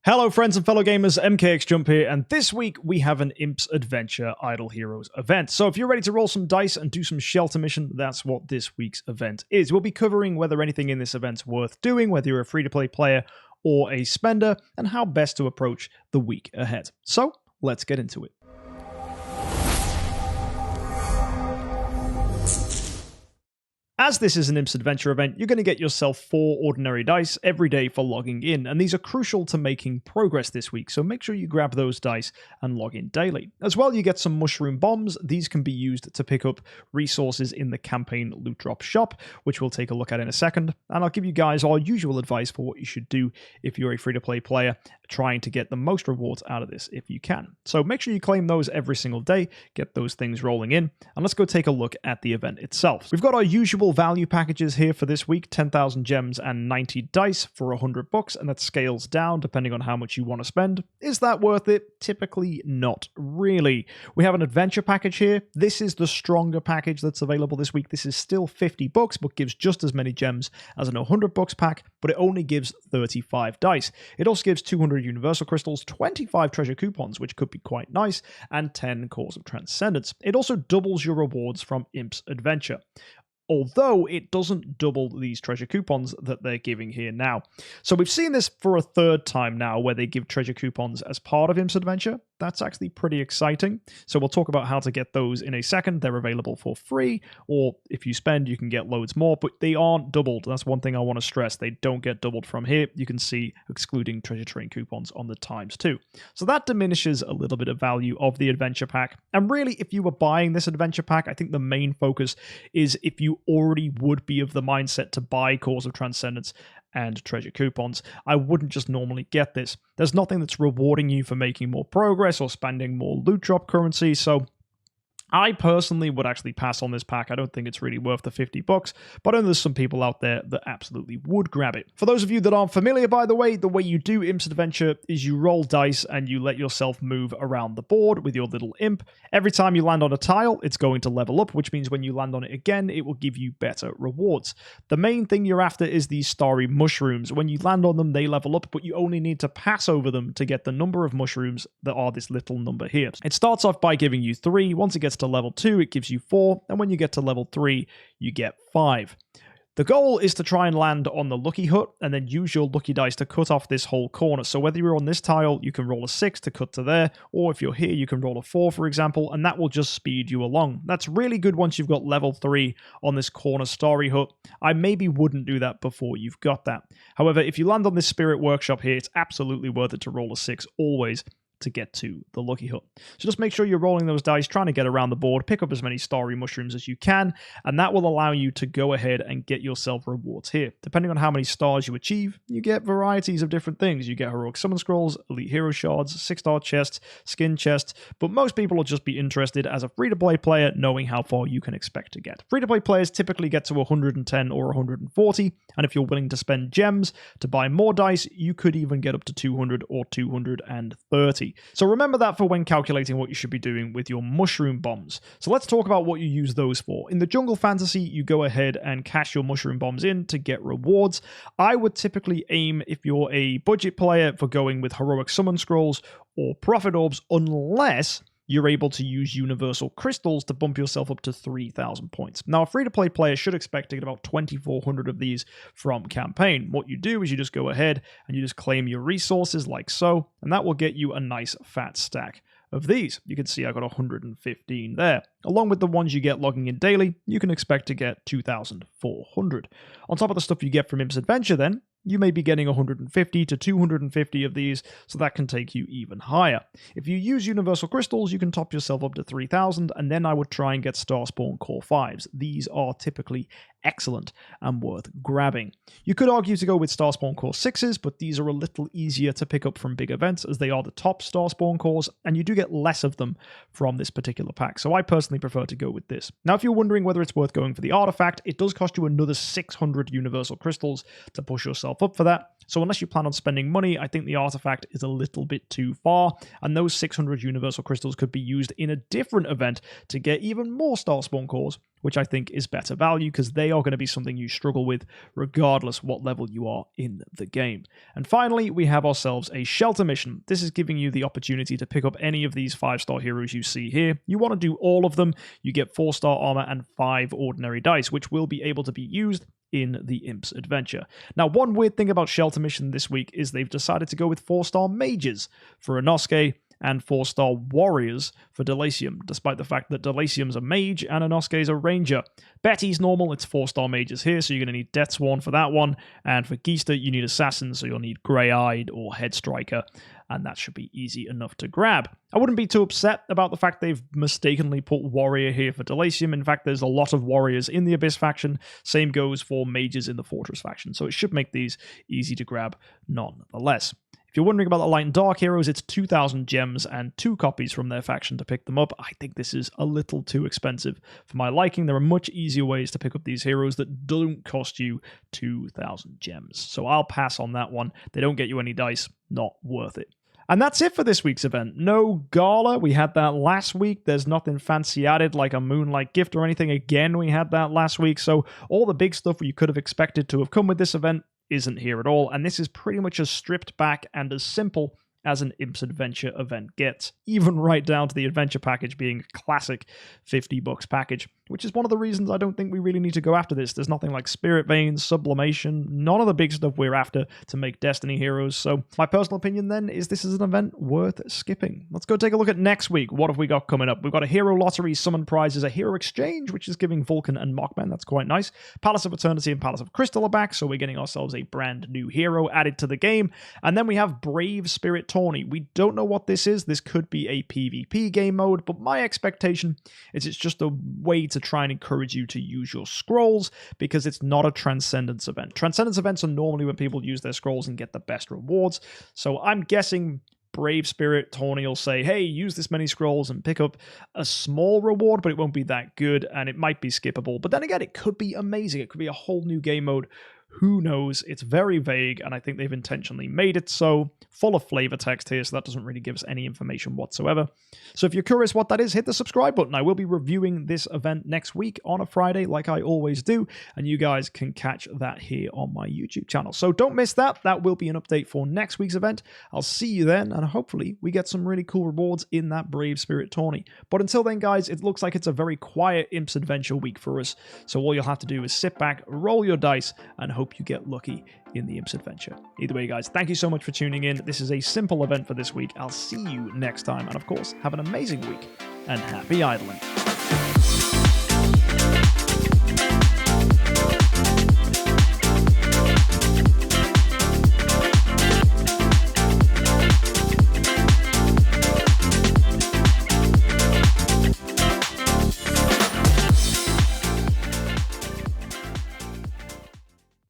Hello friends and fellow gamers, MKxJUMP here, and this week we have an Imps Adventure Idle Heroes event. So if you're ready to roll some dice and do some shelter mission, that's what this week's event is. We'll be covering whether anything in this event's worth doing, whether you're a free-to-play player or a spender, and how best to approach the week ahead. So let's get into it. As this is an Imps Adventure event, you're going to get yourself 4 ordinary dice every day for logging in, and these are crucial to making progress this week, so make sure you grab those dice and log in daily. As well, you get some mushroom bombs. These can be used to pick up resources in the campaign loot drop shop, which we'll take a look at in a second, and I'll give you guys our usual advice for what you should do if you're a free-to-play player trying to get the most rewards out of this if you can. So make sure you claim those every single day, get those things rolling in, and let's go take a look at the event itself. We've got our usual value packages here for this week, 10,000 gems and 90 dice for $100, and that scales down depending on how much you want to spend. Is that worth it? Typically not really. We have an adventure package here. This is the stronger package that's available this week. This is still $50, but gives just as many gems as an $100 pack, but it only gives 35 dice. It also gives 200 universal crystals, 25 treasure coupons, which could be quite nice, and 10 cores of transcendence. It also doubles your rewards from Imps Adventure, although it doesn't double these treasure coupons that they're giving here now. So we've seen this for a third time now, where they give treasure coupons as part of Imps Adventure. That's actually pretty exciting. So we'll talk about how to get those in a second. They're available for free, or if you spend, you can get loads more, but they aren't doubled. That's one thing I want to stress. They don't get doubled from here. You can see excluding treasure train coupons on the ×2. So that diminishes a little bit of value of the adventure pack. And really, if you were buying this adventure pack, I think the main focus is if you already would be of the mindset to buy cores of transcendence and treasure coupons. I wouldn't just normally get this. There's nothing that's rewarding you for making more progress or spending more loot drop currency, so I personally would actually pass on this pack. I don't think it's really worth the $50, but I know there's some people out there that absolutely would grab it. For those of you that aren't familiar, by the way you do Imps Adventure is you roll dice and you let yourself move around the board with your little imp. Every time you land on a tile, it's going to level up, which means when you land on it again, it will give you better rewards. The main thing you're after is these starry mushrooms. When you land on them, they level up, but you only need to pass over them to get the number of mushrooms that are this little number here. It starts off by giving you 3. Once it gets to level 2, it gives you 4, and when you get to level 3, you get 5. The goal is to try and land on the lucky hut and then use your lucky dice to cut off this whole corner. So whether you're on this tile, you can roll a 6 to cut to there, or if you're here, you can roll a 4, for example, and that will just speed you along. That's really good once you've got level 3 on this corner starry hut. I maybe wouldn't do that before you've got that. However, if you land on this spirit workshop here, it's absolutely worth it to roll a 6 always to get to the lucky hut. So just make sure you're rolling those dice, trying to get around the board, pick up as many starry mushrooms as you can, and that will allow you to go ahead and get yourself rewards here. Depending on how many stars you achieve, you get varieties of different things. You get heroic summon scrolls, elite hero shards, 6-star chests, skin chests, but most people will just be interested as a free-to-play player knowing how far you can expect to get. Free-to-play players typically get to 110 or 140, and if you're willing to spend gems to buy more dice, you could even get up to 200 or 230. So remember that for when calculating what you should be doing with your mushroom bombs. So let's talk about what you use those for. In the jungle fantasy, you go ahead and cash your mushroom bombs in to get rewards. I would typically aim, if you're a budget player, for going with heroic summon scrolls or prophet orbs, unless you're able to use universal crystals to bump yourself up to 3,000 points. Now, a free-to-play player should expect to get about 2,400 of these from campaign. What you do is you just go ahead and you just claim your resources like so, and that will get you a nice fat stack of these. You can see I got 115 there. Along with the ones you get logging in daily, you can expect to get 2,400. On top of the stuff you get from Imps Adventure then, you may be getting 150 to 250 of these, so that can take you even higher. If you use universal crystals, you can top yourself up to 3,000, and then I would try and get Starspawn Core 5s. These are typically excellent and worth grabbing. You could argue to go with Starspawn Core 6s, but these are a little easier to pick up from big events as they are the top Starspawn cores, and you do get less of them from this particular pack, so I personally prefer to go with this. Now, if you're wondering whether it's worth going for the artifact, it does cost you another 600 universal crystals to push yourself up for that. So unless you plan on spending money, I think the artifact is a little bit too far, and those 600 universal crystals could be used in a different event to get even more Starspawn cores, which I think is better value because they are going to be something you struggle with regardless what level you are in the game. And finally, we have ourselves a shelter mission. This is giving you the opportunity to pick up any of these 5-star heroes you see here. You want to do all of them. You get 4-star armor and 5 ordinary dice, which will be able to be used in the Imps adventure. Now, one weird thing about Shelter Mission this week is they've decided to go with 4-star mages for Inosuke and 4-star warriors for Delasium, despite the fact that Delasium's a mage and Inosuke's a ranger. Betty's normal, it's 4-star mages here, so you're going to need Deathsworn for that one, and for Geista, you need Assassin, so you'll need Grey-Eyed or Headstriker, and that should be easy enough to grab. I wouldn't be too upset about the fact they've mistakenly put Warrior here for Delasium. In fact, there's a lot of Warriors in the Abyss faction. Same goes for Mages in the Fortress faction, so it should make these easy to grab nonetheless. If you're wondering about the Light and Dark heroes, it's 2,000 gems and 2 copies from their faction to pick them up. I think this is a little too expensive for my liking. There are much easier ways to pick up these heroes that don't cost you 2,000 gems. So I'll pass on that one. They don't get you any dice, not worth it. And that's it for this week's event. No gala. We had that last week. There's nothing fancy added like a Moonlight gift or anything. Again, we had that last week. So all the big stuff you could have expected to have come with this event isn't here at all, and this is pretty much as stripped back and as simple as an Imps Adventure event gets, even right down to the adventure package being a classic $50 package, which is one of the reasons I don't think we really need to go after this. There's nothing like Spirit Veins, Sublimation, none of the big stuff we're after to make Destiny heroes, so my personal opinion then is this is an event worth skipping. Let's go take a look at next week. What have we got coming up? We've got a Hero Lottery, Summon Prizes, a Hero Exchange, which is giving Vulcan and Mockman, that's quite nice. Palace of Eternity and Palace of Crystal are back, so we're getting ourselves a brand new hero added to the game, and then we have Brave Spirit Tourney. We don't know what this is. This could be a PvP game mode, but my expectation is it's just a way to try and encourage you to use your scrolls because it's not a Transcendence event. Transcendence events are normally when people use their scrolls and get the best rewards, so I'm guessing Brave Spirit Tourney will say, hey, use this many scrolls and pick up a small reward, but it won't be that good, and it might be skippable. But then again, it could be amazing. It could be a whole new game mode. Who knows? It's very vague, and I think they've intentionally made it so. Full of flavor text here, so that doesn't really give us any information whatsoever. So if you're curious what that is, hit the subscribe button. I will be reviewing this event next week on a Friday, like I always do, and you guys can catch that here on my YouTube channel. So don't miss that. That will be an update for next week's event. I'll see you then, and hopefully we get some really cool rewards in that Brave Spirit Tourney. But until then, guys, it looks like it's a very quiet Imps Adventure week for us, so all you'll have to do is sit back, roll your dice, and hope you get lucky in the Imps Adventure. Either way, guys, thank you so much for tuning in. This is a simple event for this week. I'll see you next time, and of course, have an amazing week, and happy idling.